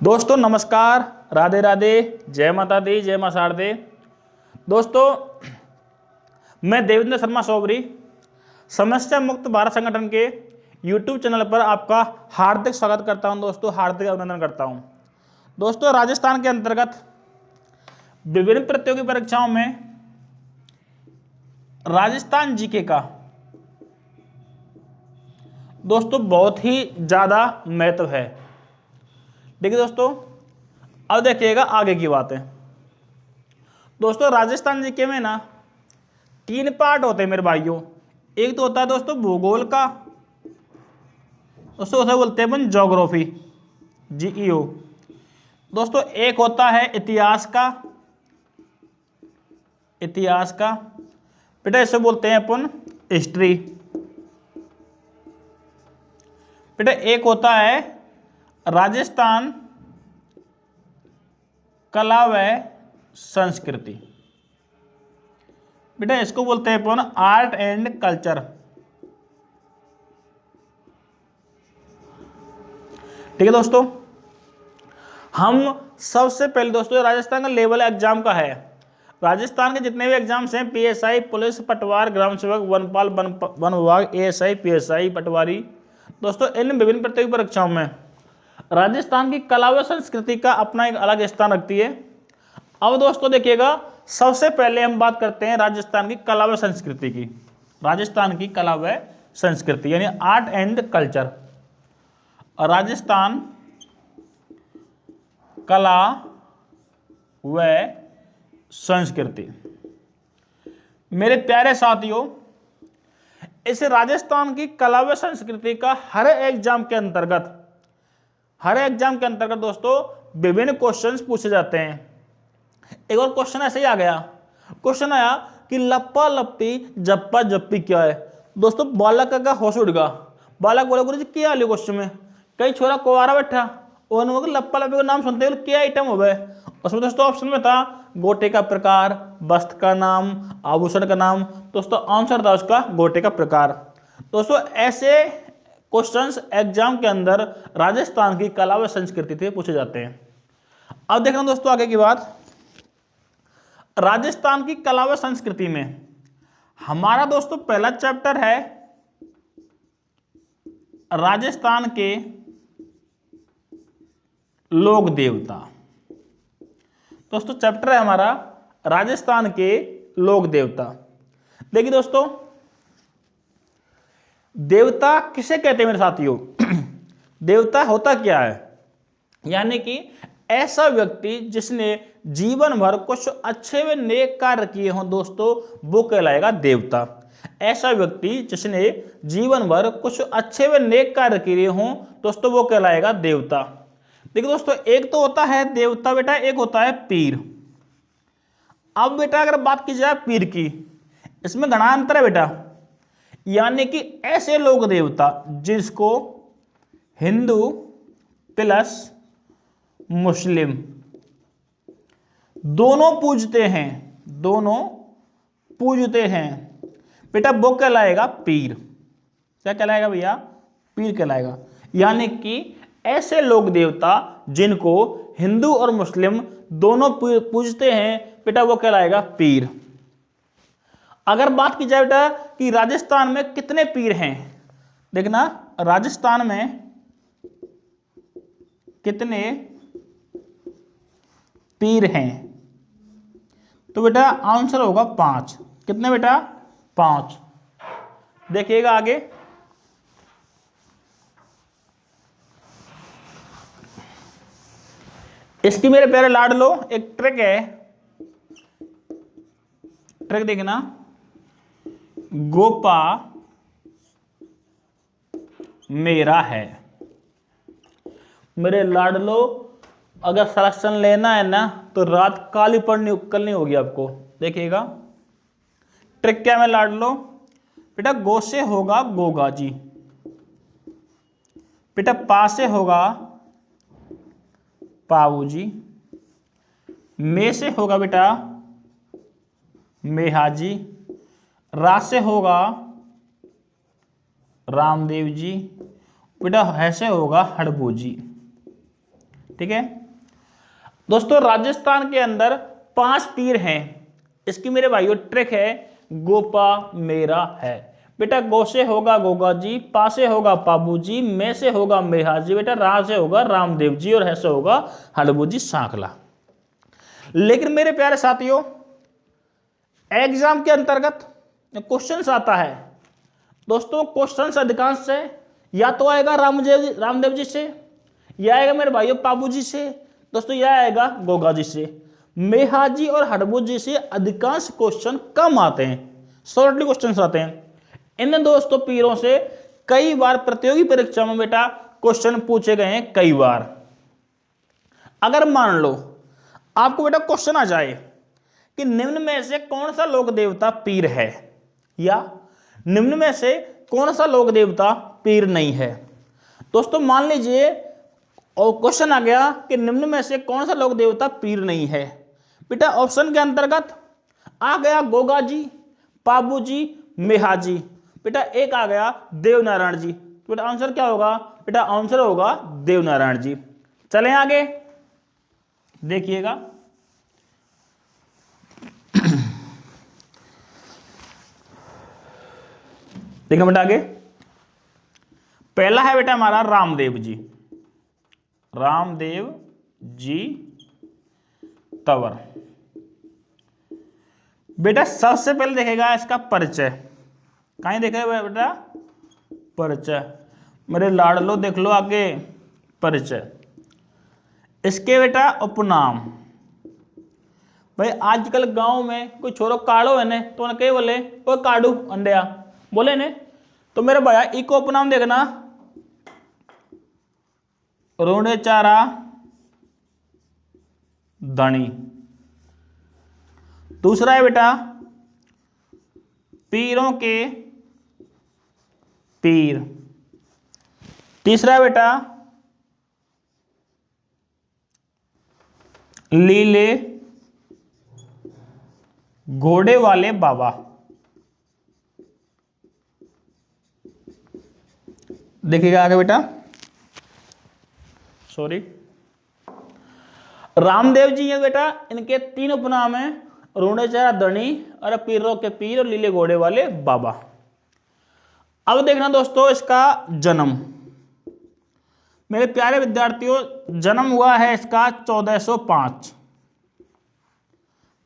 दोस्तों नमस्कार, राधे राधे, जय माता दी, जय मां शारदे। दोस्तों मैं देवेंद्र शर्मा सोबरी समस्या मुक्त भारत संगठन के YouTube चैनल पर आपका हार्दिक स्वागत करता हूं। दोस्तों हार्दिक अभिनंदन करता हूं। दोस्तों राजस्थान के अंतर्गत विभिन्न प्रतियोगी परीक्षाओं में राजस्थान जीके का दोस्तों बहुत ही ज्यादा महत्व है। देखिए दोस्तों, अब देखिएगा आगे की बातें। दोस्तों राजस्थान जीके में ना 3 पार्ट होते हैं मेरे भाइयों। एक तो होता है दोस्तों भूगोल का, उसको बोलते हैं अपन ज्योग्राफी, जीईओ। दोस्तों एक होता है इतिहास का, बेटा इसे बोलते हैं अपन हिस्ट्री। बेटा एक होता है राजस्थान कला व संस्कृति, बेटा इसको बोलते हैं अपन आर्ट एंड कल्चर। ठीक है दोस्तों, हम सबसे पहले दोस्तों राजस्थान का लेवल एग्जाम का है। राजस्थान के जितने भी एग्जाम्स हैं, पीएसआई, पुलिस, पटवार, ग्राम सेवक, वनपाल, वन विभाग, एएसआई, पीएसआई, पटवारी, दोस्तों इन विभिन्न प्रतियोगी परीक्षाओं में राजस्थान की कला व संस्कृति का अपना एक अलग स्थान रखती है। अब दोस्तों देखिएगा, सबसे पहले हम बात करते हैं राजस्थान की कला व संस्कृति की। राजस्थान की कला व संस्कृति यानी आर्ट एंड कल्चर। राजस्थान कला व संस्कृति। मेरे प्यारे साथियों, इस राजस्थान की कला व संस्कृति का हर एग्जाम के अंतर्गत दोस्तों विभिन्न क्वेश्चंस पूछे जाते हैं। एक और क्वेश्चन ऐसे ही आ गया, क्वेश्चन आया कि लप्पा लप्पी जप्पा जप्पी क्या है। दोस्तों बालक का होश उड़ गया। बालक बोला गुरु जी क्या आलू क्वेश्चन में, कई छोरा कुंवारा बैठा और लप्पा लप्पी का नाम सुनते हुए क्या आइटम हो गए। उसमें दोस्तों ऑप्शन में था गोटे का प्रकार, वस्त्र का नाम, आभूषण का नाम। दोस्तों आंसर था उसका गोटे का प्रकार। दोस्तों ऐसे क्वेश्चंस एग्जाम के अंदर राजस्थान की कला व संस्कृति से पूछे जाते हैं। अब देखना दोस्तों आगे की बात। राजस्थान की कला व संस्कृति में हमारा दोस्तों पहला चैप्टर है राजस्थान के लोक देवता। दोस्तों चैप्टर है हमारा राजस्थान के लोक देवता। देखिए दोस्तों, देवता किसे कहते हैं मेरे साथियों? देवता होता क्या है? यानी कि ऐसा व्यक्ति जिसने जीवन भर कुछ अच्छे व नेक कार्य किए हों दोस्तों, वो कहलाएगा देवता। ऐसा व्यक्ति जिसने जीवन भर कुछ अच्छे व नेक कार्य किए हों दोस्तों, वो कहलाएगा देवता। देखिए दोस्तों, एक तो होता है देवता बेटा, एक होता है पीर। अब बेटा अगर बात की जाए पीर की, इसमें घना अंतर है बेटा। यानी कि ऐसे लोग देवता जिसको हिंदू प्लस मुस्लिम दोनों पूजते हैं बेटा, वो कहलाएगा पीर। क्या कहलाएगा भैया? पीर कहलाएगा। यानी कि ऐसे लोग देवता जिनको हिंदू और मुस्लिम दोनों पूजते हैं बेटा, वो कहलाएगा पीर। अगर बात की जाए बेटा कि राजस्थान में कितने पीर हैं, देखना राजस्थान में कितने पीर हैं, तो बेटा आंसर होगा 5। कितने बेटा? 5। देखिएगा आगे। इसकी मेरे प्यारे लाडलो एक ट्रिक है, ट्रिक देखना। गोपा मेरा है। मेरे लाडलो अगर सिलेक्शन लेना है ना तो रात काली करनी होगी आपको। देखिएगा ट्रिक क्या है मेरे लाडलो? बेटा गो से होगा गोगा जी, बेटा पा से होगा पाऊ जी, मे से होगा बेटा मेहा जी, रा से होगा रामदेव जी, बेटा है से होगा हड़बू जी। ठीक है दोस्तों, राजस्थान के अंदर 5 तीर हैं। इसकी मेरे भाइयों ट्रिक है, गोपा मेरा है। बेटा गो से होगा गोगा जी, पा से होगा पाबू जी, मे से होगा मेहा जी, बेटा रा से होगा रामदेव जी, और है से होगा हडबू जी सांकला। लेकिन मेरे प्यारे साथियों, एग्जाम के अंतर्गत क्वेश्चन आता है दोस्तों, क्वेश्चन अधिकांश से या तो आएगा रामदेव जी से, या आएगा मेरे भाइयों पाबू जी से, दोस्तों यह आएगा गोगा जी से। मेहा जी और हडबू जी से अधिकांश क्वेश्चन कम आते हैं, शॉर्टली क्वेश्चन आते हैं। इन दोस्तों पीरों से कई बार प्रतियोगी परीक्षा में बेटा क्वेश्चन पूछे गए हैं कई बार। अगर मान लो आपको बेटा क्वेश्चन आ जाए कि निम्न में से कौन सा लोक देवता पीर है, या निम्न में से कौन सा लोक देवता पीर नहीं है। दोस्तों मान लीजिए और क्वेश्चन आ गया कि निम्न में से कौन सा लोक देवता पीर नहीं है, बेटा ऑप्शन के अंतर्गत आ गया गोगा जी, पाबू जी, मेहा जी, बेटा एक आ गया देवनारायण जी। तो बेटा आंसर क्या होगा, बेटा आंसर होगा देवनारायण जी। चलें आगे देखिएगा, देखिए बेटा आगे पहला है बेटा हमारा रामदेव जी, रामदेव जी तंवर। बेटा सबसे पहले देखेगा इसका परिचय, कहीं देखेगा बेटा परिचय, मेरे लाडलो देख लो आगे परिचय। इसके बेटा उपनाम, भाई आजकल गांव में कोई छोरो काड़ो है ने तो उन्हें बोले कोई काड़ू अंडिया बोले ने, तो मेरे भैया इको उपनाम देखना रोने चारा धनी। दूसरा है बेटा पीरों के पीर। तीसरा है बेटा लीले घोड़े वाले बाबा। देखिएगा आगे बेटा, सॉरी रामदेव जी है बेटा, इनके 3 उपनाम हैं, रोनेचारा धनी और पीरों के पीर और लीले घोड़े वाले बाबा। अब देखना दोस्तों इसका जन्म, मेरे प्यारे विद्यार्थियों जन्म हुआ है इसका 1405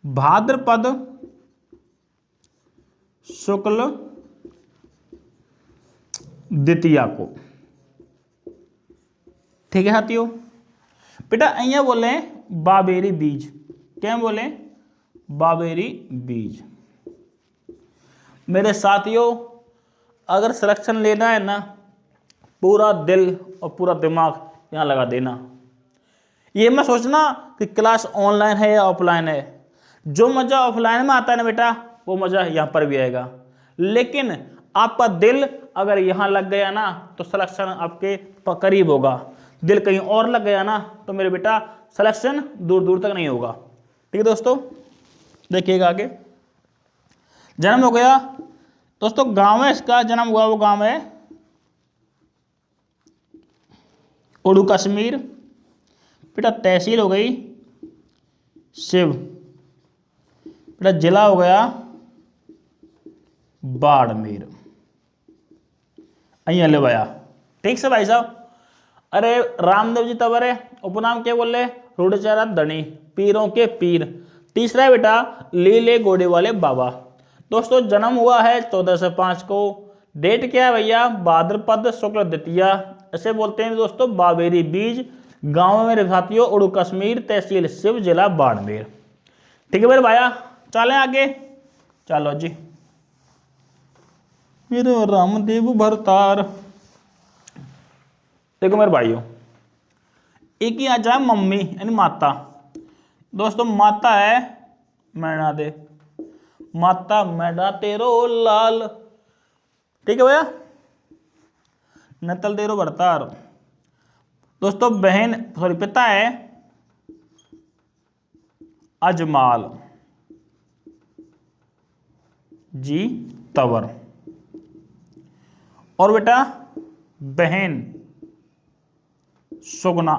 भाद्रपद शुक्ल द्वितीया को। ठीक है साथियों, बेटा अहिया बोले बाबेरी बीज, क्या बोले बाबेरी बीज। मेरे साथियों अगर सिलेक्शन लेना है ना, पूरा दिल और पूरा दिमाग यहां लगा देना। ये मत सोचना कि क्लास ऑनलाइन है या ऑफलाइन है, जो मजा ऑफलाइन में आता है ना बेटा वो मजा यहां पर भी आएगा। लेकिन आपका दिल अगर यहां लग गया ना तो सिलेक्शन आपके करीब होगा, दिल कहीं और लग गया ना तो मेरे बेटा सिलेक्शन दूर दूर तक नहीं होगा। ठीक है दोस्तों, देखिएगा आगे। जन्म हो गया दोस्तों, गांव है इसका जन्म हुआ वो गांव है उड़ू कश्मीर। बेटा तहसील हो गई शिव, बेटा जिला हो गया बाड़मेर, अहिया ले भाया। ठीक से भाई साहब। अरे रामदेव जी तंवर है, उपनाम क्या बोल रहे रोडेचारा धनी, पीरों के पीर। तीसरा है बेटा लीले घोड़े वाले बाबा। दोस्तों जन्म हुआ है 1405 को, डेट क्या है भैया भाद्रपद शुक्ल द्वितीया, ऐसे बोलते हैं दोस्तों बाबेरी बीज। गांव मेरे साथियों उड़ू कश्मीर, तहसील शिव, जिला बाड़मेर। ठीक है मेरे भाया, चलें आगे। चलो जी मेरे रामदेव भरतार। देखो मेरे भाइयों एक ही आ जाए मम्मी यानी माता। दोस्तों माता है मैना दे, माता मैडा तेरो लाल। ठीक है भैया, नतल तेरो भरतार। दोस्तों बहन सॉरी पिता है अजमाल जी तंवर, और बेटा बहन सुगना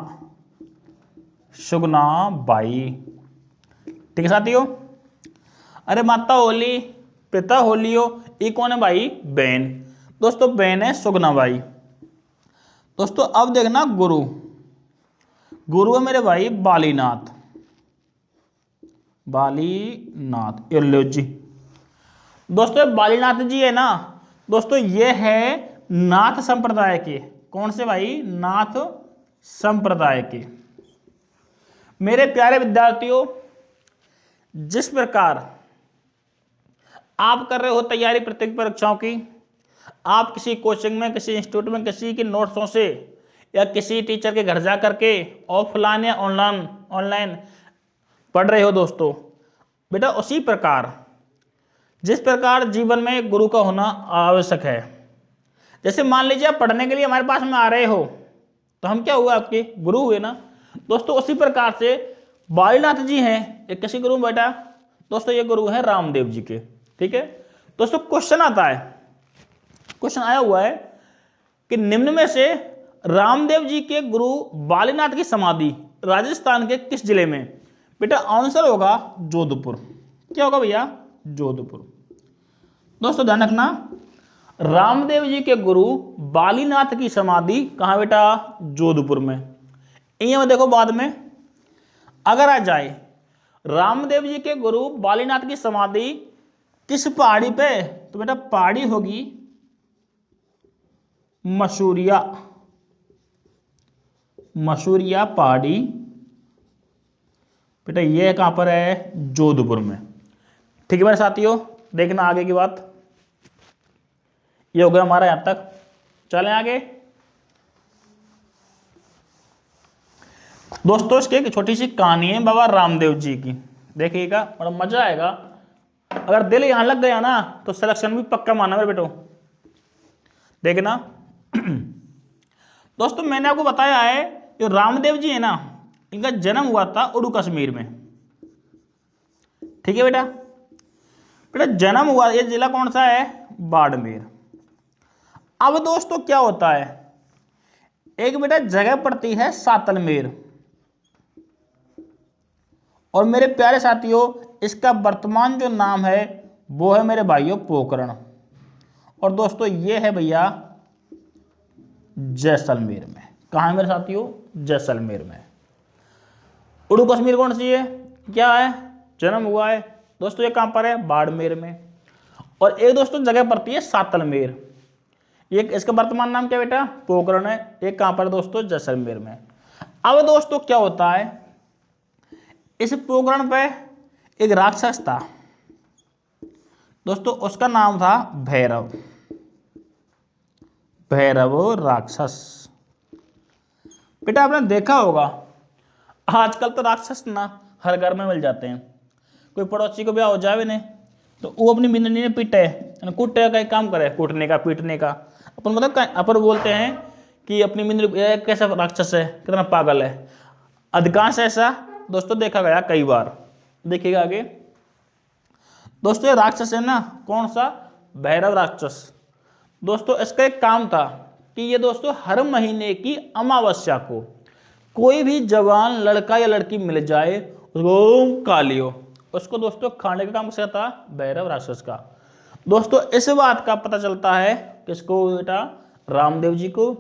सुगना बाई। ठीक है साथियों। अरे माता होली पिता होलियो, ये कौन है भाई? बहन। दोस्तों बहन है सुगना बाई। दोस्तों अब देखना गुरु, गुरु है मेरे भाई बालीनाथ, बालीनाथ, ये लो जी। दोस्तों बालीनाथ जी है ना दोस्तों, ये है नाथ संप्रदाय के। कौन से भाई? नाथ संप्रदाय के। मेरे प्यारे विद्यार्थियों, जिस प्रकार आप कर रहे हो तैयारी प्रतियोगी परीक्षाओं की, आप किसी कोचिंग में, किसी इंस्टीट्यूट में, किसी के नोट्सों से या किसी टीचर के घर जा करके ऑफलाइन या ऑनलाइन पढ़ रहे हो दोस्तों, बेटा उसी प्रकार जिस प्रकार जीवन में गुरु का होना आवश्यक है। जैसे मान लीजिए आप पढ़ने के लिए हमारे पास में आ रहे हो, तो हम क्या हुए? आपके गुरु हुए ना दोस्तों। उसी प्रकार से बालीनाथ जी हैं, एक किसी गुरु बेटा दोस्तों, ये गुरु है रामदेव जी के। ठीक है दोस्तों। क्वेश्चन आता है, क्वेश्चन आया हुआ है कि निम्न में से रामदेव जी के गुरु बालीनाथ की समाधि राजस्थान के किस जिले में? बेटा आंसर होगा जोधपुर। क्या होगा भैया? जोधपुर। दोस्तों ध्यान रखना, रामदेव जी के गुरु बालीनाथ की समाधि कहां बेटा? जोधपुर में। में देखो बाद में अगर आ जाए रामदेव जी के गुरु बालीनाथ की समाधि किस पहाड़ी पे, तो बेटा पहाड़ी होगी मसूरिया, मसूरिया पहाड़ी। बेटा ये कहां पर है? जोधपुर में। ठीक है मेरे साथियों, देखना आगे की बात। ये हो गया हमारा यहां तक, चलें आगे। दोस्तों इसकी एक छोटी सी कहानी है बाबा रामदेव जी की, देखिएगा बड़ा मजा आएगा। अगर दिल यहां लग गया ना तो सिलेक्शन भी पक्का माना मेरे बेटो। देखना दोस्तों मैंने आपको बताया है जो रामदेव जी है ना, इनका जन्म हुआ था उड़ू कश्मीर में। ठीक है बेटा। बेटा जन्म हुआ, ये जिला कौन सा है? बाड़मेर। अब दोस्तों क्या होता है, एक बेटा जगह पड़ती है सातलमेर, और मेरे प्यारे साथियों इसका वर्तमान जो नाम है वो है मेरे भाइयों पोखरण। और दोस्तों ये है भैया जैसलमेर में। कहां है मेरे साथियों? जैसलमेर में। उड़ू कश्मीर कौन सी है? क्या है? जन्म हुआ है दोस्तों, ये कहां पर है? बाड़मेर में। और एक दोस्तों जगह पड़ती है सातलमेर, ये इसका वर्तमान नाम क्या बेटा? पोखरण है। एक कहां पर दोस्तों? जैसलमेर में। अब दोस्तों क्या होता है, इस पोखरण पे एक राक्षस था दोस्तों, उसका नाम था भैरव, भैरव राक्षस। बेटा आपने देखा होगा आजकल तो राक्षस ना हर घर में मिल जाते हैं। कोई पड़ोसी को ब्याह हो जावे ने तो वो अपनी बिंदनी ने पीटे, कूटे का एक काम करे, कूटने का पीटने का। अपन मतलब अपन बोलते हैं कि अपनी बिंदनी कैसा राक्षस है, कितना पागल है। अधिकांश ऐसा दोस्तों देखा गया कई बार। देखिएगा आगे दोस्तों, ये राक्षस है ना कौन सा? भैरव राक्षस। दोस्तों इसका एक काम था कि ये दोस्तों हर महीने की अमावस्या को कोई भी जवान लड़का या लड़की मिल जाए उसको खा लियो, उसको दोस्तों खाने का काम किसका था? भैरव राक्षस का। दोस्तों इस बात का पता चलता है किसको बेटा? रामदेव जी को।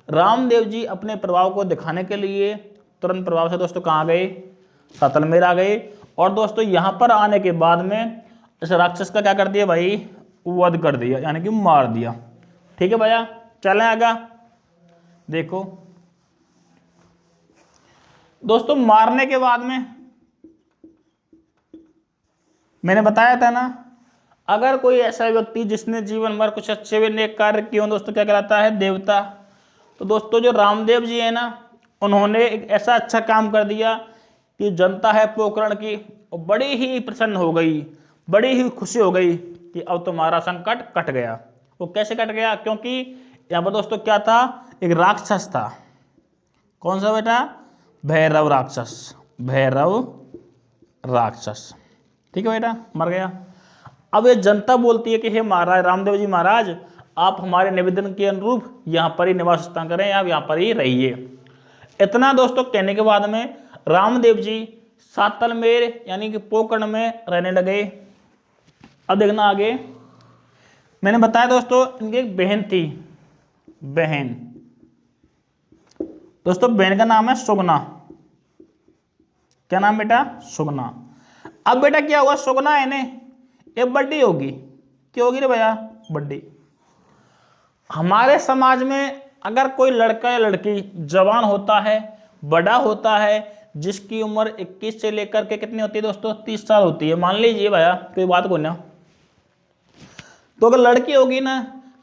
रामदेव जी अपने प्रभाव को दिखाने के लिए तुरंत प्रभाव से दोस्तों कहाँ गए? सातलमेर आ गए। और दोस्तों यहां पर आने के बाद में इस राक्षस का क्या कर दिया भाई? वध कर दिया, यानी कि मार दिया। ठीक है भैया, चलें आगे। देखो दोस्तों मारने के बाद में मैंने बताया था ना, अगर कोई ऐसा व्यक्ति जिसने जीवन भर कुछ अच्छे व नेक कार्य किए हो दोस्तों, क्या कहलाता है? देवता। तो दोस्तों जो रामदेव जी है ना, उन्होंने एक ऐसा अच्छा काम कर दिया कि जनता है पोखरण की बड़ी ही प्रसन्न हो गई, बड़ी ही खुशी हो गई कि अब तुम्हारा संकट कट गया। वो कैसे कट गया? क्योंकि यहाँ पर दोस्तों क्या था? एक राक्षस था। कौन सा बेटा? भैरव राक्षस, भैरव राक्षस। ठीक है बेटा, मर गया। अब ये जनता बोलती है कि हे महाराज रामदेव जी महाराज, आप हमारे निवेदन के अनुरूप यहाँ पर ही निवास स्थान करें, आप यहाँ पर ही रहिए। इतना दोस्तों कहने के बाद में रामदेव जी सातलमेर यानी कि पोकरण में रहने लगे। अब देखना आगे, मैंने बताया दोस्तों इनकी एक बहन थी, बहन, दोस्तों बहन का नाम है सुगना। क्या नाम बेटा? सुगना। अब बेटा क्या हुआ, सुगना है ने ये बड़ी होगी, क्या होगी रे भैया? बड़ी। हमारे समाज में अगर कोई लड़का या लड़की जवान होता है, बड़ा होता है, जिसकी उम्र 21 से लेकर के कितनी होती है दोस्तों? 30 साल होती है, मान लीजिए भैया, कोई बात को ना, तो अगर लड़की होगी ना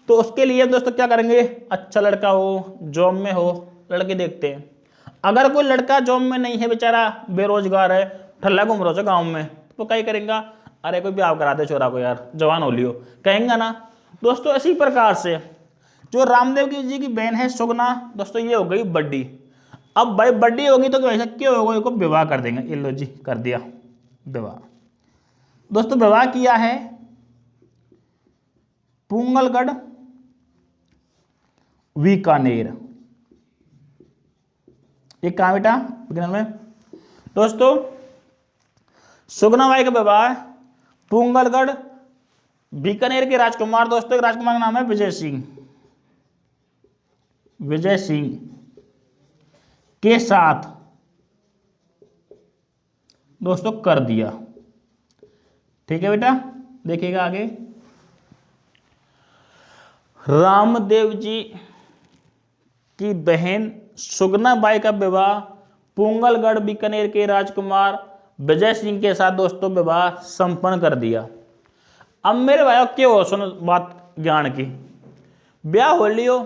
तो उसके लिए दोस्तों क्या करेंगे? अच्छा लड़का हो, जॉब में हो, लड़के देखते हैं। अगर कोई लड़का जॉब में नहीं है, बेचारा बेरोजगार है, ठल्ला घूम रहा है गाँव में, तो क्या करेंगे? अरे कोई ब्याह करा दे छोरा को यार, जवान हो लियो, कहेंगे ना दोस्तों। इसी प्रकार से जो रामदेव जी की बहन है सुगना, दोस्तों ये हो गई बड़ी। अब भाई बड़ी होगी तो क्या होगा? इसको विवाह कर देंगे। ये लो जी, कर दिया विवाह। दोस्तों विवाह किया है पुंगलगढ़ बीकानेर। ये कहां बेटा? बीकानेर में। दोस्तों सुगनाबाई का विवाह पुंगलगढ़ बीकानेर के राजकुमार, दोस्तों एक राजकुमार का नाम है विजय सिंह, विजय सिंह के साथ दोस्तों कर दिया। ठीक है बेटा, देखिएगा आगे। रामदेव जी की बहन सुगनाबाई का विवाह पुंगलगढ़ बीकानेर के राजकुमार विजय सिंह के साथ दोस्तों विवाह संपन्न कर दिया। अब मेरे भाइयों क्यों हो, सुनो बात ज्ञान की। ब्याह हो लियो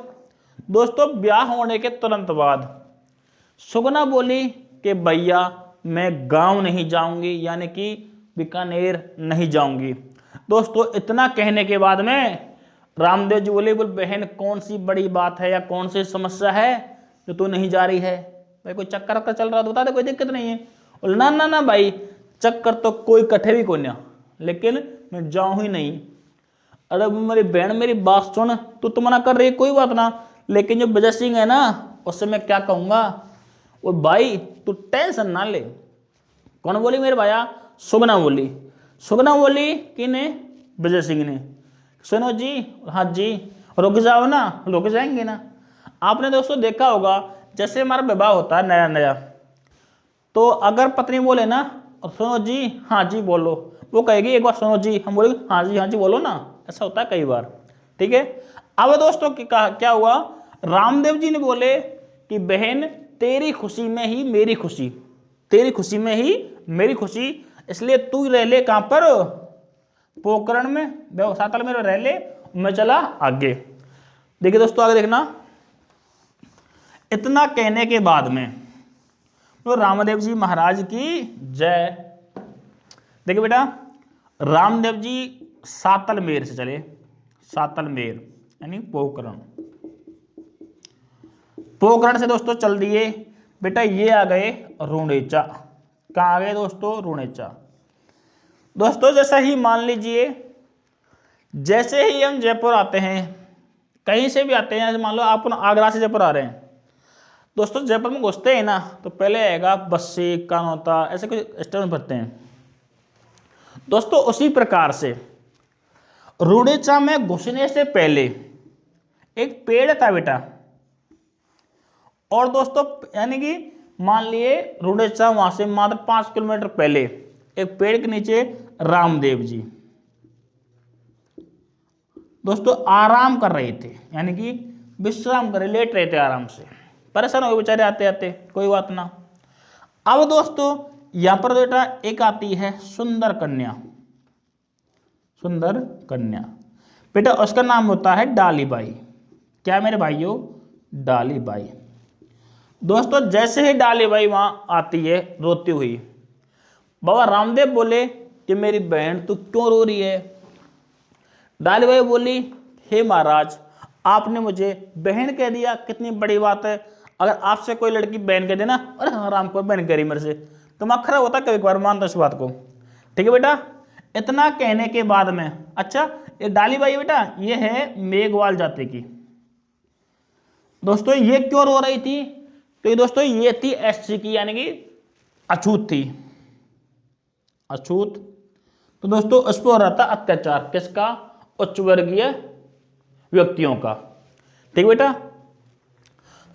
दोस्तों, ब्याह होने के तुरंत बाद सुगना बोली कि भैया मैं गांव नहीं जाऊंगी, यानी कि बीकानेर नहीं जाऊंगी। दोस्तों इतना कहने के बाद में रामदेव जी बोले, बोल बहन कौन सी बड़ी बात है या कौन सी समस्या है जो तू नहीं जा रही है? भाई कोई चक्कर का चल रहा तो बता दे, कोई दिक्कत नहीं है। बोले ना ना ना भाई, चक्कर तो कोई कठे भी कोई ना, लेकिन मैं जाऊं ही नहीं। अरे मेरी बहन मेरी बात सुन, तू तो मना कर रही है कोई बात ना, लेकिन जो विजय सिंह है ना उससे मैं क्या कहूंगा? और भाई तू टेंशन ना ले। कौन बोली मेरे भाया? सुगना बोली। सुगना बोली किने? विजय सिंह ने। सुनो जी, हाँ जी, रुक जाओ ना, रुक जाएंगे ना। आपने दोस्तों देखा होगा जैसे हमारा विवाह होता है नया नया, तो अगर पत्नी बोले ना सुनो जी हाँ जी बोलो, वो कहेगी एक बार सुनो जी, हम बोलेंगे हाँ जी बोलो ना, ऐसा होता है कई बार। ठीक है। अब दोस्तों क्या हुआ, रामदेव जी ने बोले कि बहन तेरी खुशी में ही मेरी खुशी, तेरी खुशी में ही मेरी खुशी, इसलिए तू रह ले कहां पर? पोकरण में, सातल में रह ले, मैं चला आगे। देखिए दोस्तों आगे देखना। इतना कहने के बाद में तो रामदेव जी महाराज की जय। देखिए बेटा, रामदेव जी सातलमेर से चले, सातलमेर यानी पोकरण, पोकरण से दोस्तों चल दिए बेटा, ये आ गए रुणेचा। कहां आ गए दोस्तों? रुणेचा। दोस्तों जैसा ही मान लीजिए, जैसे ही हम जयपुर आते हैं, कहीं से भी आते हैं, मान लो आप आगरा से जयपुर आ रहे हैं, दोस्तों जयपुर में घुसते हैं ना तो पहले आएगा बस्सी, कानौता, ऐसे कुछ स्टेशन पड़ते हैं। दोस्तों उसी प्रकार से रुणेचा में घुसने से पहले एक पेड़ था बेटा, और दोस्तों यानी कि मान लिए रुणेचा वहां से मात्र 5 किलोमीटर पहले एक पेड़ के नीचे रामदेव जी दोस्तों आराम कर रहे थे, यानी कि विश्राम कर लेट रहे थे आराम से, परेशान हो गए बेचारे आते आते, कोई बात ना। अब दोस्तों यहां पर बेटा एक आती है सुंदर कन्या, सुंदर कन्या बेटा, उसका नाम होता है डालीबाई। क्या मेरे भाइयों? डालीबाई। दोस्तों जैसे ही डालीबाई वहां आती है रोती हुई, बाबा रामदेव बोले कि मेरी बहन तू क्यों रो रही है? डालीबाई बोली, हे महाराज आपने मुझे बहन कह दिया, कितनी बड़ी बात है। अगर आपसे कोई लड़की बहन कह देना, अरे हाँ राम को बहन कह रही मेरे से, तो मैं खरा होता कभी बार मानता इस बात को। ठीक है बेटा। इतना कहने के बाद में, अच्छा ये डालीबाई बेटा ये है मेघवाल जाति की। दोस्तों ये क्यों रो रही थी? तो ये दोस्तों ये थी SC की, यानी कि अछूत थी, अछूत। तो दोस्तों उस पर हो रहा था अत्याचार, किसका? उच्च वर्गीय व्यक्तियों का। ठीक बेटा।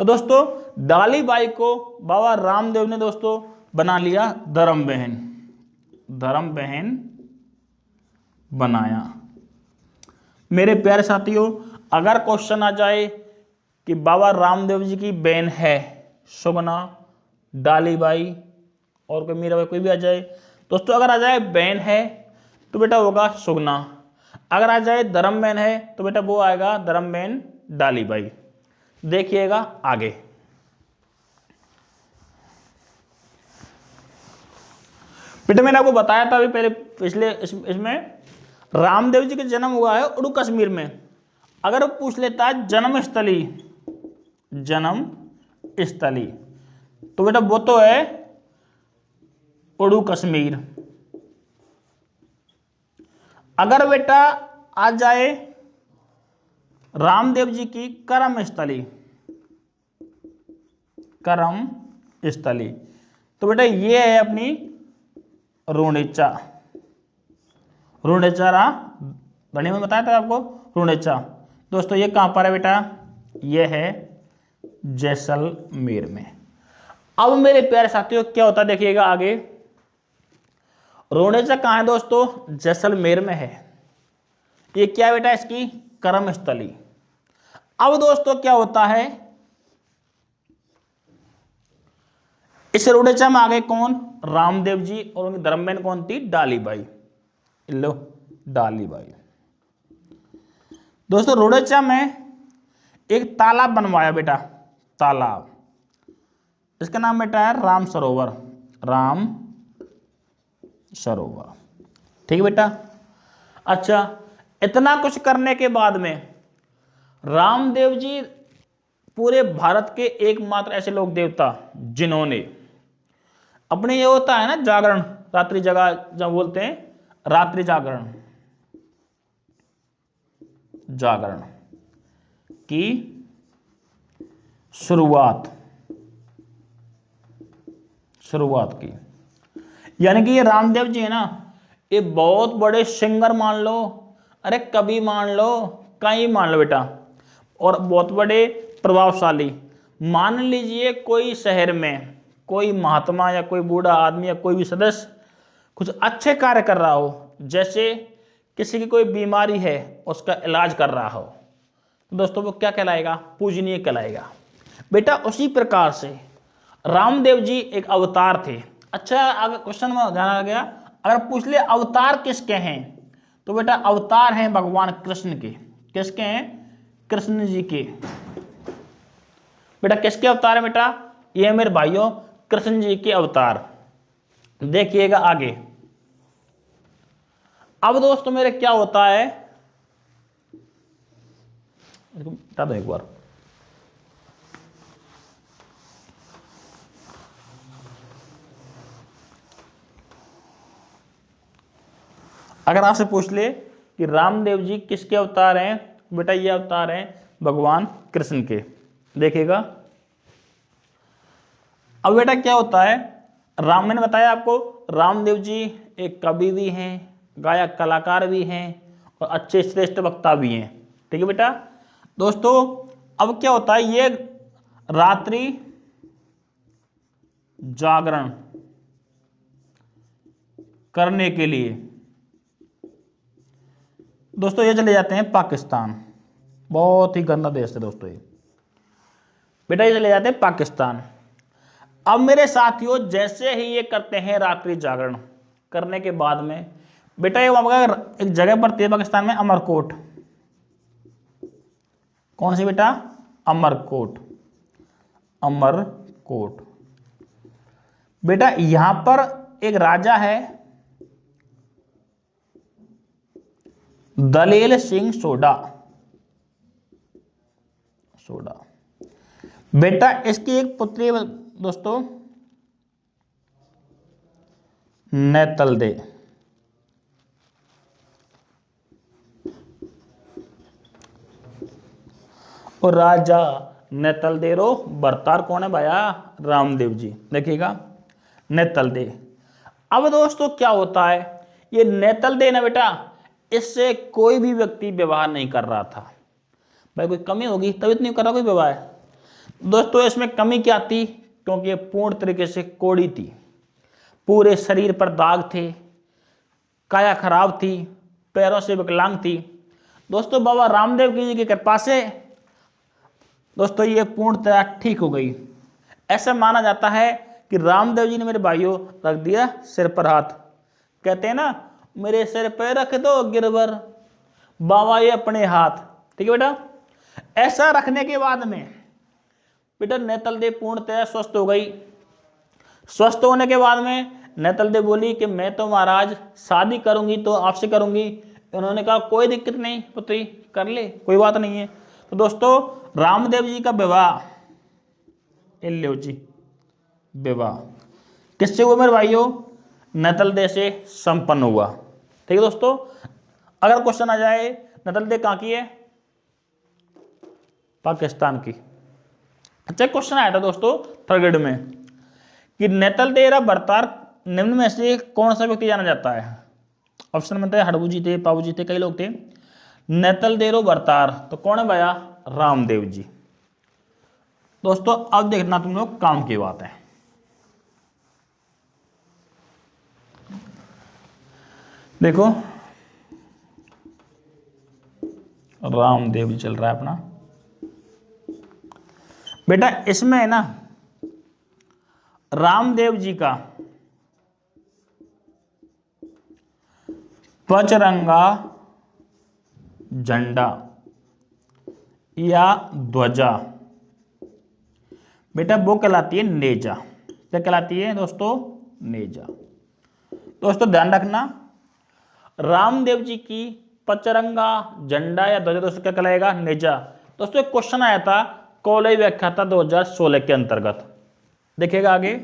तो दोस्तों डाली बाई को बाबा रामदेव ने दोस्तों बना लिया धर्म बहन, धर्म बहन बनाया। मेरे प्यारे साथियों, अगर क्वेश्चन आ जाए कि बाबा रामदेव जी की बहन है सुगना, डाली बाई और कोई मीराबाई कोई भी आ जाए दोस्तों, अगर आ जाए बहन है तो बेटा होगा सुगना, अगर आ जाए धर्म बहन है तो बेटा वो आएगा धर्म बहन डाली बाई। देखिएगा आगे। बेटा मैंने आपको बताया था अभी पहले पिछले इसमें रामदेव जी का जन्म हुआ है उड़ू कश्मीर में। अगर वो पूछ लेता है जन्म स्थली, जन्म स्थली, तो बेटा वो तो है उड़ू कश्मीर। अगर बेटा आ जाए रामदेव जी की कर्म स्थली, कर्म स्थली, तो बेटा ये है अपनी रुणेचा, रुणेचा गणित में बताया था आपको रुणेचा। दोस्तों ये कहां पर है बेटा? ये है जैसलमेर में। अब मेरे प्यारे साथियों क्या होता है देखिएगा आगे। रुणेचा कहां है दोस्तों? जैसलमेर में है। ये क्या है बेटा? इसकी कर्म स्थली। अब दोस्तों क्या होता है, इस रुणेचा में आ गए कौन? रामदेव जी, और उनकी धर्मबहन कौन थी? डालीबाई। लो डालीबाई। दोस्तों रुणेचा में एक तालाब बनवाया बेटा, तालाब, इसका नाम बेटा है राम सरोवर, राम सरोवर। ठीक है बेटा। अच्छा, इतना कुछ करने के बाद में रामदेव जी पूरे भारत के एकमात्र ऐसे लोक देवता जिन्होंने अपने, ये होता है ना जागरण, रात्रि जगह जब बोलते हैं रात्रि जागरण, जागरण की शुरुआत की। यानी कि ये रामदेव जी है ना, ये बहुत बड़े सिंगर मान लो, अरे कवि मान लो, कहीं मान लो बेटा, और बहुत बड़े प्रभावशाली। मान लीजिए कोई शहर में कोई महात्मा या कोई बूढ़ा आदमी या कोई भी सदस्य कुछ अच्छे कार्य कर रहा हो, जैसे किसी की कोई बीमारी है उसका इलाज कर रहा हो, तो दोस्तों वो क्या कहलाएगा? पूजनीय कहलाएगा। बेटा उसी प्रकार से रामदेव जी एक अवतार थे। अच्छा, अगर क्वेश्चन में जाना गया, अगर पूछ ले अवतार किसके हैं, तो बेटा अवतार हैं भगवान कृष्ण के। किसके हैं? कृष्ण जी के। बेटा किसके अवतार है बेटा? ये मेरे भाइयों कृष्ण जी के अवतार। देखिएगा आगे। अब दोस्तों मेरे क्या होता है, बता दो एक बार। अगर आपसे पूछ ले कि रामदेव जी किसके अवतार हैं, बेटा ये अवतार हैं भगवान कृष्ण के। देखिएगा अब बेटा क्या होता है, मैंने बताया आपको रामदेव जी एक कवि भी हैं, गायक कलाकार भी हैं, और अच्छे श्रेष्ठ वक्ता भी हैं। ठीक है बेटा। दोस्तों अब क्या होता है, ये रात्रि जागरण करने के लिए दोस्तों ये चले जाते हैं पाकिस्तान। बहुत ही गंदा देश है दोस्तों ये। बेटा ये चले जाते हैं पाकिस्तान। अब मेरे साथियों जैसे ही ये करते हैं रात्रि जागरण करने के बाद में, बेटा ये एक जगह पड़ती है पाकिस्तान में, अमरकोट। कौन सी बेटा? अमरकोट। अमरकोट। बेटा यहां पर एक राजा है दलेल सिंह सोडा। बेटा इसकी एक पुत्री है दोस्तों नेतलदे। और राजा नेतलदेरो बरतार कौन है भैया? रामदेव जी। देखिएगा नेतल दे। अब दोस्तों क्या होता है, ये नेतल दे ना बेटा, इससे कोई भी व्यक्ति व्यवहार नहीं कर रहा था। भाई कोई कमी होगी तभी तो नहीं कर रहा कोई व्यवहार। दोस्तों इसमें कमी क्या थी, क्योंकि ये पूर्ण तरीके से कोढ़ी थी, पूरे शरीर पर दाग थे, काया खराब थी, पैरों से विकलांग थी। दोस्तों बाबा रामदेव जी की कृपा से दोस्तों ये पूर्णतः ठीक हो गई। ऐसा माना जाता है कि रामदेव जी ने मेरे भाइयों रख दिया सिर पर हाथ। कहते हैं ना, मेरे सिर पे रख दो गिरवर बाबा ये अपने हाथ। ठीक है बेटा, ऐसा रखने के बाद में बेटा नेतल देव पूर्णतः स्वस्थ हो गई। स्वस्थ होने के बाद में नेतल देव बोली कि मैं तो महाराज शादी करूंगी तो आपसे करूंगी। उन्होंने कहा कोई दिक्कत नहीं पुत्री, कर ले, कोई बात नहीं है। तो दोस्तों रामदेव जी का विवाह, लो जी विवाह किससे हुआ मेरे भाइयों, नेतल देव से संपन्न हुआ। ठीक है दोस्तों, अगर क्वेश्चन आ जाए नेतल देव कहाँ की है, पाकिस्तान की। अच्छा क्वेश्चन आया था दोस्तों थर्ड ग्रेड में कि नेतल देव बर्तार निम्न में से कौन सा व्यक्ति जाना जाता है। ऑप्शन में थे हड़बू जी थे, पाबू जी थे, कई लोग थे। नेतल देव बर्तार तो कौन है भैया, रामदेव जी। दोस्तों अब देखना तुम लोग काम की बात है। देखो रामदेव जी चल रहा है अपना बेटा, इसमें है ना रामदेव जी का पचरंगा झंडा या ध्वजा बेटा वो कहलाती है नेजा। क्या कहलाती है दोस्तों, नेजा। दोस्तों ध्यान रखना, रामदेव जी की पचरंगा झंडा या ध्वजा दोस्तों क्या कहलाएगा, नेजा। दोस्तों एक क्वेश्चन आया था कॉलेज व्याख्याता 2016 के अंतर्गत, देखिएगा आगे।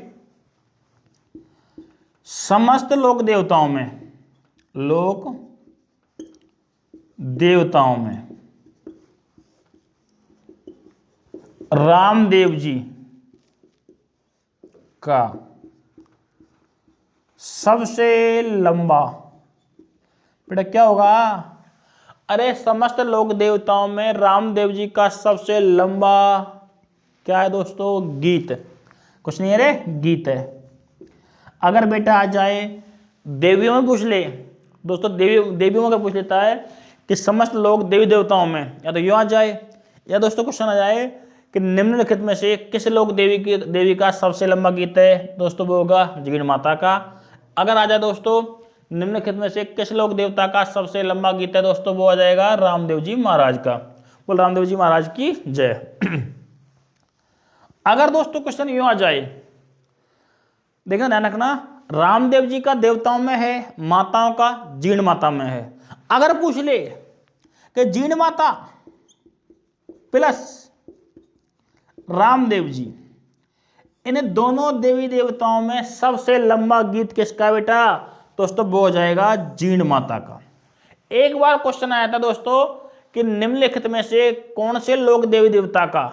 समस्त लोक देवताओं में, लोक देवताओं में रामदेव जी का सबसे लंबा बेटा क्या होगा, अरे समस्त लोक देवताओं में रामदेव जी का सबसे लंबा क्या है दोस्तों, गीत। कुछ नहीं है रे, गीत है। अगर बेटा आ जाए देवियों में पूछ ले दोस्तों, देवियों में क्या पूछ लेता है कि समस्त लोग देवी देवताओं में, या तो यूं आ जाए या दोस्तों क्वेश्चन आ जाए कि निम्नलिखित में से किस लोक देवी का सबसे लंबा गीत है, दोस्तों वो होगा जिगीर माता का। अगर आ जाए दोस्तों निम्नलिखित में से किस लोक देवता का सबसे लंबा गीत है, दोस्तों वो आ जाएगा रामदेव जी महाराज का। बोल रामदेव जी महाराज की जय। अगर दोस्तों क्वेश्चन यूं आ जाए, देखना ध्यान रखना, रामदेव जी का देवताओं में है, माताओं का जीण माता में है। अगर पूछ ले कि जीण माता प्लस रामदेव जी, इन दोनों देवी देवताओं में सबसे लंबा गीत किसका बेटा, दोस्तों वो हो जाएगा जीण माता का। एक बार क्वेश्चन आया था दोस्तों कि निम्नलिखित में से कौन से लोक देवी देवता का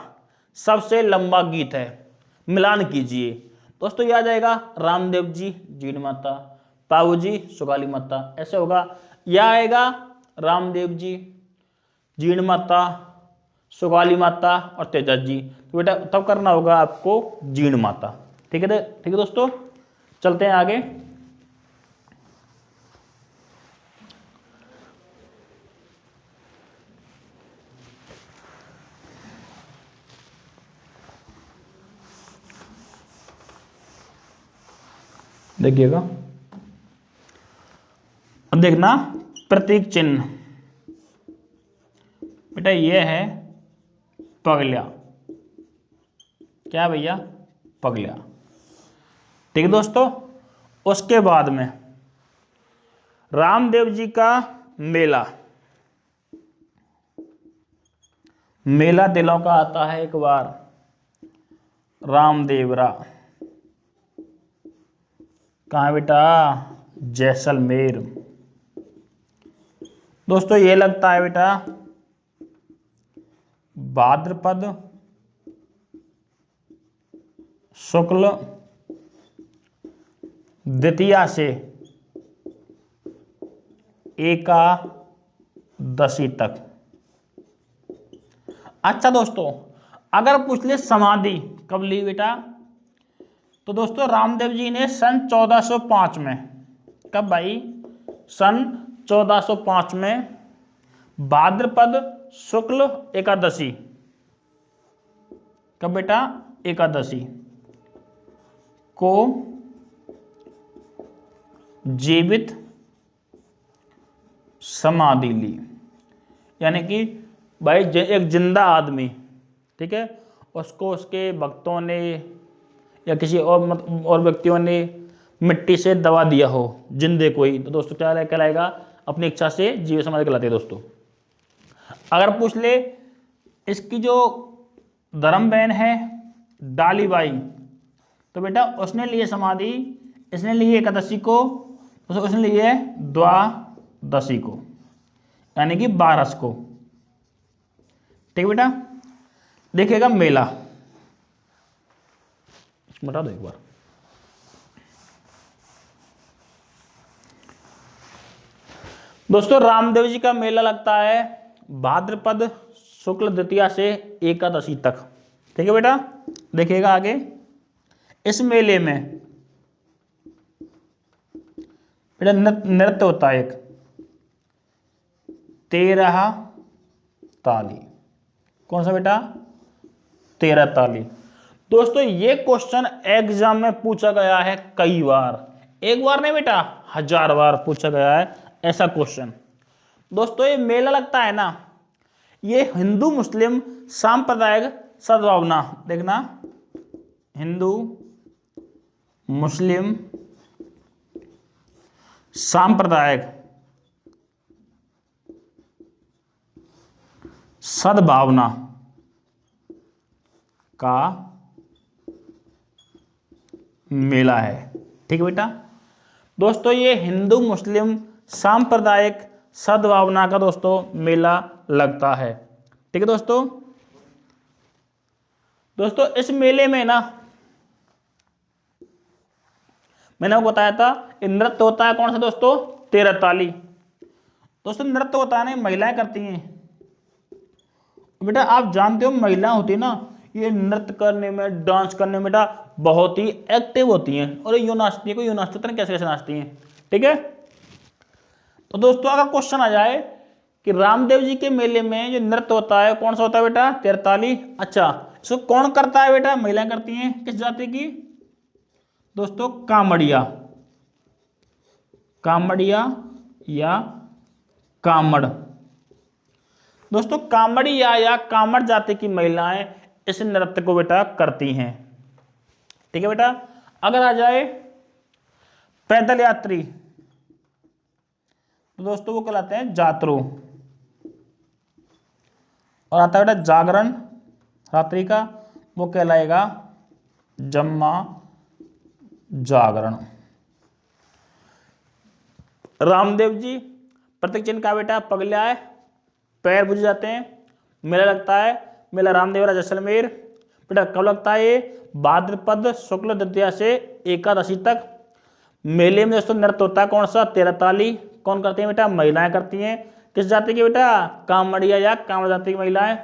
सबसे लंबा गीत है, मिलान कीजिए। दोस्तों यह आ जाएगा रामदेव जी जीण माता, पाऊ जी सुगाली माता, ऐसे होगा। यह आएगा रामदेव जी जीण माता, सुगाली माता और तेजा जी। तो बेटा तब करना होगा आपको जीण माता। ठीक है, ठीक है दोस्तों, चलते हैं आगे। देखिएगा, अब देखना प्रतीक चिन्ह बेटा, ये है पगलिया। क्या भैया, पगलिया। ठीक है दोस्तों, उसके बाद में रामदेव जी का मेला, मेला दिलों का आता है एक बार, रामदेवरा। कहाँ बेटा, जैसलमेर। दोस्तों ये लगता है बेटा भाद्रपद शुक्ल द्वितीया से एकादशी तक। अच्छा दोस्तों, अगर पूछ ले समाधि कब ली बेटा, तो दोस्तों रामदेव जी ने सन 1405 में, कब भाई, सन 1405 में भाद्रपद शुक्ल एकादशी, कब बेटा, एकादशी को जीवित समाधि ली। यानी कि भाई एक जिंदा आदमी, ठीक है, उसको उसके भक्तों ने या किसी और व्यक्तियों ने मिट्टी से दबा दिया हो जिंदे को ही, तो दोस्तों क्या कहलाएगा, अपनी इच्छा से जीवित समाधि कहलाती है दोस्तों। अगर पूछ ले इसकी जो धर्म बहन है डालीबाई, तो बेटा उसने लिए समाधि, इसने लिए एकादशी को, उसने लिए द्वादशी को, यानी कि 12 को। ठीक बेटा, देखिएगा मेला, बता दो एक बार। दोस्तों रामदेव जी का मेला लगता है भाद्रपद शुक्ल द्वितीया से एकादशी तक। ठीक है बेटा, देखिएगा आगे। इस मेले में बेटा नृत्य होता है एक 13 ताली। कौन सा बेटा, 13 ताली। दोस्तों ये क्वेश्चन एग्जाम में पूछा गया है कई बार, एक बार नहीं बेटा, 1000 बार पूछा गया है ऐसा क्वेश्चन। दोस्तों ये मेला लगता है ना, ये हिंदू मुस्लिम सांप्रदायिक सद्भावना, देखना, हिंदू मुस्लिम सांप्रदायिक सद्भावना का मेला है। ठीक है बेटा, दोस्तों ये हिंदू मुस्लिम सांप्रदायिक सद्भावना का दोस्तों मेला लगता है। ठीक है दोस्तों, दोस्तों इस मेले में ना मैंने आपको बताया था नृत्य होता है कौन सा दोस्तों, 13 ताली। दोस्तों नृत्य होता है ना, महिलाएं करती हैं बेटा। आप जानते हो महिलाएं होती है ना, ये नृत्य करने में, डांस करने में बेटा बहुत ही एक्टिव होती हैं, और यूं नाचती है, कोई यूं नाचती है, कैसे कैसे नाचती हैं। ठीक है, तो दोस्तों अगर क्वेश्चन आ जाए कि रामदेव जी के मेले में जो नृत्य होता है कौन सा होता है बेटा, 13 ताली। अच्छा, इसको कौन करता है बेटा, महिलाएं करती हैं। किस जाति की दोस्तों, कामड़िया, कामड़िया या कामड़। दोस्तों कामड़िया या कामड़ जाति की महिलाएं इस नृत्य को बेटा करती हैं। ठीक है बेटा, अगर आ जाए पैदल यात्री, तो दोस्तों वो कहलाते हैं जातरू। और आता है बेटा जागरण रात्रि का, वो कहलाएगा जम्मा जागरण। रामदेव जी प्रतीक चिन्ह का बेटा पगला है, पैर बुझ जाते हैं। मेला लगता है, मेला रामदेवरा जैसलमेर। बेटा कब लगता है ये, भाद्रपद शुक्ल द्वितीया से एकादशी तक। मेले में दोस्तों नृत्य होता है कौन सा, 13 ताली। कौन करती हैं बेटा, महिलाएं करती हैं। किस जाति की बेटा, कामड़िया या कामड़ जाति की महिलाएं।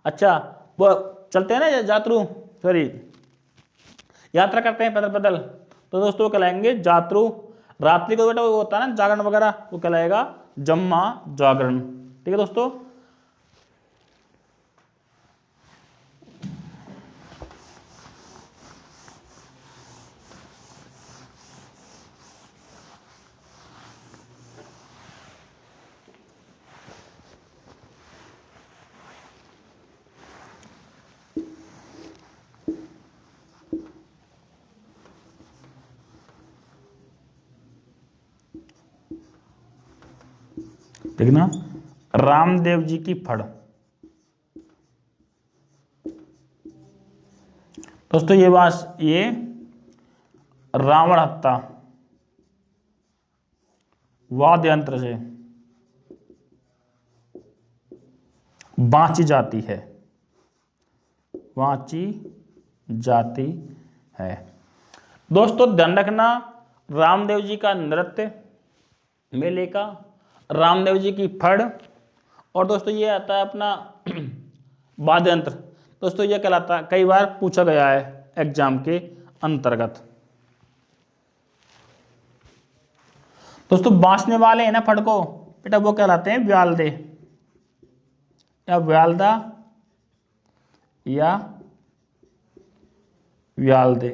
अच्छा, वो चलते हैं ना जातरू, सॉरी यात्रा करते हैं पैदल पैदल, तो दोस्तों वो कहलाएंगे जातरू। रात्रि को बेटा वो होता है ना जागरण वगैरह, वो कहलाएगा जम्मा जागरण। ठीक है दोस्तों, देखना रामदेव जी की फड़। दोस्तों ये बात, ये रावण हत्या वाद्य यंत्र से बांची जाती है, बांची जाती है। दोस्तों ध्यान रखना, रामदेव जी का नृत्य, मेले का, रामदेव जी की फड़, और दोस्तों ये आता है अपना वाद्य यंत्र। दोस्तों ये कहलाता है, कई बार पूछा गया है एग्जाम के अंतर्गत। दोस्तों बांसने वाले हैं ना फड़ को, बेटा वो कहलाते हैं व्यालदे, या व्यालदा या व्यालदे।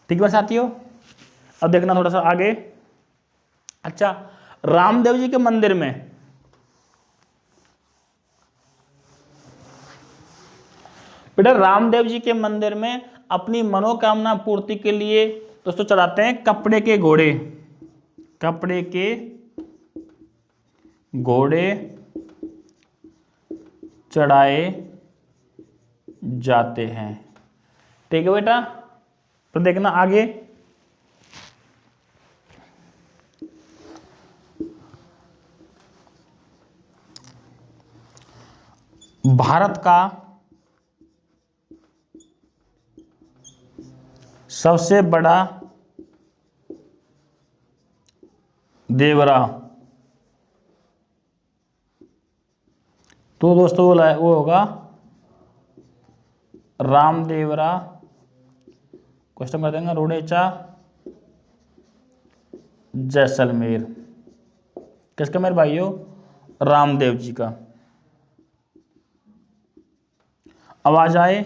ठीक है साथियों, अब देखना थोड़ा सा आगे। अच्छा, रामदेव जी के मंदिर में बेटा, रामदेव जी के मंदिर में अपनी मनोकामना पूर्ति के लिए दोस्तों चढ़ाते हैं कपड़े के घोड़े, कपड़े के घोड़े चढ़ाए जाते हैं। ठीक है बेटा, तो देखना आगे। भारत का सबसे बड़ा देवरा, तो दोस्तों वो होगा रामदेवरा, क्वेश्चन कर देंगे, रुडेचा जैसलमेर। किसका मेरे भाइयों? रामदेव जी का। अब आ जाए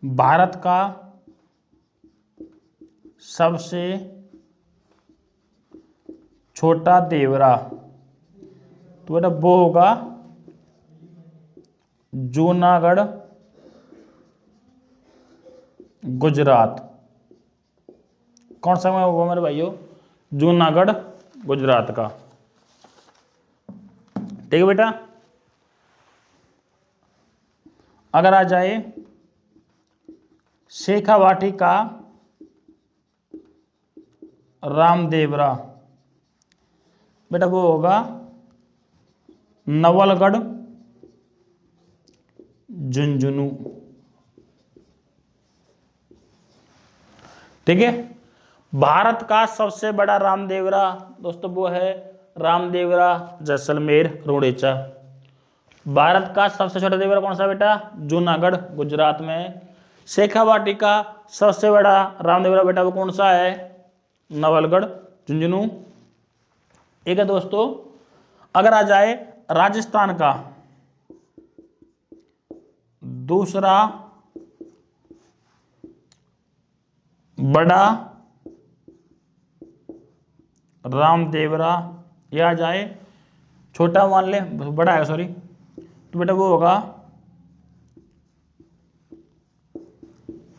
भारत का सबसे छोटा देवरा, तो बेटा वो होगा जूनागढ़ गुजरात। कौन सा होगा मेरे भाइयों? जूनागढ़ गुजरात का। ठीक है बेटा, अगर आ जाए शेखावाटी का रामदेवरा, बेटा वो होगा नवलगढ़ झुंझुनू। ठीक है, भारत का सबसे बड़ा रामदेवरा दोस्तों वो है रामदेवरा जैसलमेर रुडेचा। भारत का सबसे छोटा देवरा कौन सा बेटा? जूनागढ़ गुजरात में। शेखावाटी का सबसे बड़ा रामदेवरा बेटा वो कौन सा है? नवलगढ़ झुंझुनू। एक है दोस्तों, अगर आ जाए राजस्थान का दूसरा बड़ा रामदेवरा, यह आ जाए छोटा मान ले, बड़ा है सॉरी, तो बेटा वो होगा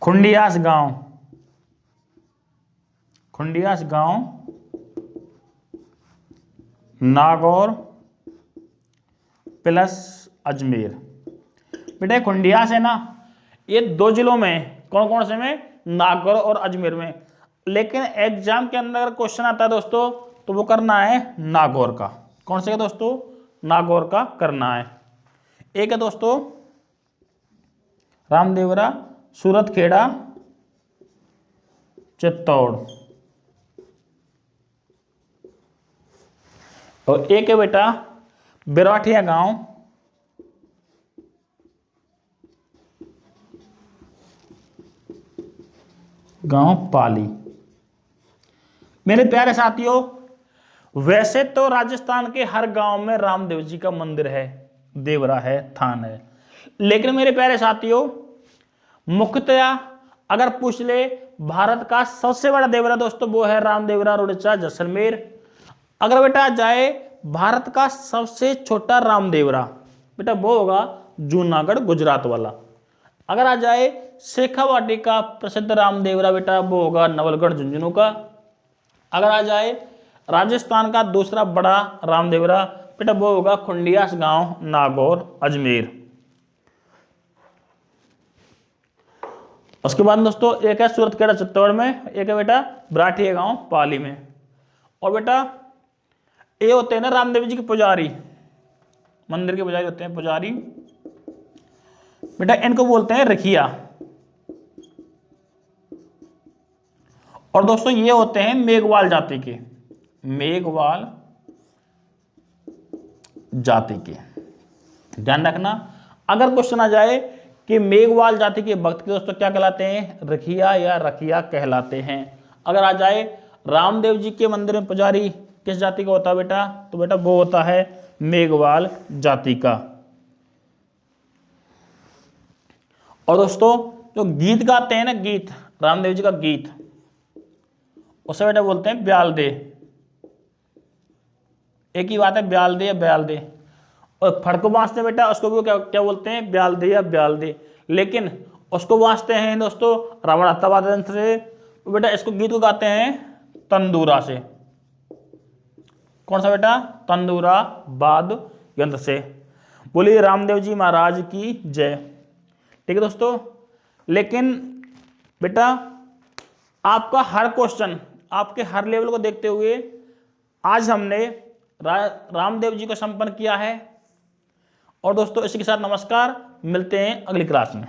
खुंडियास गांव, खुंडियास गांव नागौर प्लस अजमेर। बेटा खुंडियास है ना, ये 2 जिलों में, कौन कौन से में? नागौर और अजमेर में। लेकिन एग्जाम के अंदर अगर क्वेश्चन आता है दोस्तों तो वो करना है नागौर का। कौन से का दोस्तों? नागौर का करना है। एक है दोस्तों रामदेवरा सूरतखेड़ा चित्तौड़, और एक है बेटा बिराठिया गांव पाली। मेरे प्यारे साथियों, वैसे तो राजस्थान के हर गांव में रामदेव जी का मंदिर है, देवरा है, थान है, लेकिन मेरे प्यारे साथियों मुख्यतया अगर पूछ ले भारत का सबसे बड़ा देवरा दोस्तों वो है रामदेवरा रुडेचा जैसलमेर। अगर बेटा जाए भारत का सबसे छोटा रामदेवरा, बेटा वो होगा जूनागढ़ गुजरात वाला। अगर आ जाए शेखावाटी का प्रसिद्ध रामदेवरा, बेटा वो होगा नवलगढ़ झुंझुनू का। अगर आ जाए राजस्थान का दूसरा बड़ा रामदेवरा, बेटा वो होगा खुंडियास गांव नागौर अजमेर। उसके बाद दोस्तों एक है सूरतखेड़ा चित्तौड़ में, एक है बेटा बिराठिया गांव पाली में। और बेटा ये होते हैं ना रामदेव जी के पुजारी, मंदिर के पुजारी होते हैं पुजारी, बेटा इनको बोलते हैं रखिया। और दोस्तों ये होते हैं मेघवाल जाति के, मेघवाल जाति के। ध्यान रखना, अगर क्वेश्चन आ जाए कि मेघवाल जाति के भक्त के दोस्तों क्या कहलाते हैं, रखिया या रखिया कहलाते हैं। अगर आ जाए रामदेव जी के मंदिर में पुजारी किस जाति का होता है बेटा, तो बेटा वो होता है मेघवाल जाति का। और दोस्तों जो गीत गाते हैं ना, गीत, रामदेव जी का गीत, उसे बेटा बोलते हैं ब्याल दे। एक ही बात है, ब्याल दे या ब्याल दे। और फड़को बांसते बेटा उसको भी क्या बोलते हैं, ब्याल दे या ब्याल दे। लेकिन उसको बांसते हैं दोस्तों रावण हत्यावाद यंत्र से, तो बेटा इसको गीत को गाते हैं तंदूरा से। कौन सा बेटा, तंदूरा वाद यंत्र से। बोलिए रामदेव जी महाराज की जय। ठीक है दोस्तों, लेकिन बेटा आपका हर क्वेश्चन, आपके हर लेवल को देखते हुए आज हमने रामदेव जी को संपन्न किया है। और दोस्तों इसी के साथ नमस्कार, मिलते हैं अगली क्लास में।